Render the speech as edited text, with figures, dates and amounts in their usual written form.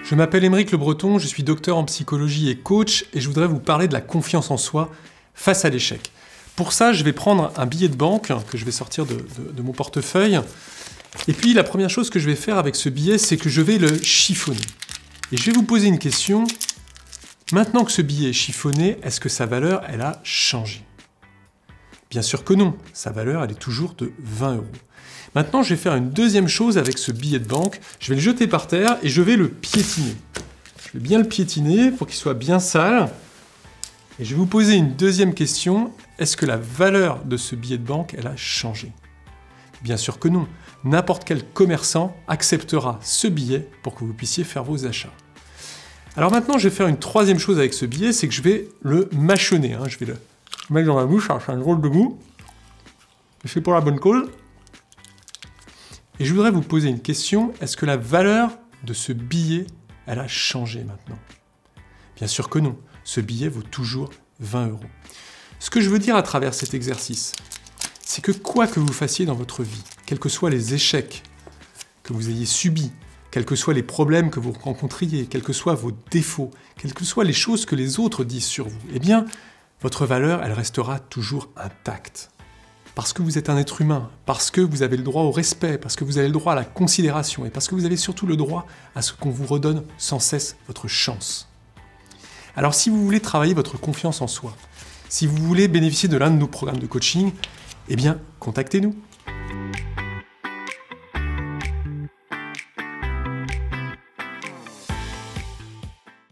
Je m'appelle Aymeric Le Breton, je suis docteur en psychologie et coach et je voudrais vous parler de la confiance en soi face à l'échec. Pour ça, je vais prendre un billet de banque que je vais sortir de mon portefeuille. Et puis la première chose que je vais faire avec ce billet, c'est que je vais le chiffonner. Et je vais vous poser une question. Maintenant que ce billet est chiffonné, est-ce que sa valeur, elle a changé? Bien sûr que non, sa valeur, elle est toujours de 20 €. Maintenant, je vais faire une deuxième chose avec ce billet de banque. Je vais le jeter par terre et je vais le piétiner. Je vais bien le piétiner pour qu'il soit bien sale. Et je vais vous poser une deuxième question. Est-ce que la valeur de ce billet de banque, elle a changé? Bien sûr que non. N'importe quel commerçant acceptera ce billet pour que vous puissiez faire vos achats. Alors maintenant, je vais faire une troisième chose avec ce billet, c'est que je vais le mâchonner. Je vais le mettre dans ma bouche, ça fait un drôle de goût. C'est pour la bonne cause. Et je voudrais vous poser une question. Est-ce que la valeur de ce billet, elle a changé maintenant? Bien sûr que non. Ce billet vaut toujours 20 €. Ce que je veux dire à travers cet exercice, c'est que quoi que vous fassiez dans votre vie, quels que soient les échecs que vous ayez subis, quels que soient les problèmes que vous rencontriez, quels que soient vos défauts, quelles que soient les choses que les autres disent sur vous, eh bien, votre valeur, elle restera toujours intacte. Parce que vous êtes un être humain, parce que vous avez le droit au respect, parce que vous avez le droit à la considération, et parce que vous avez surtout le droit à ce qu'on vous redonne sans cesse votre chance. Alors si vous voulez travailler votre confiance en soi, si vous voulez bénéficier de l'un de nos programmes de coaching, eh bien, contactez-nous.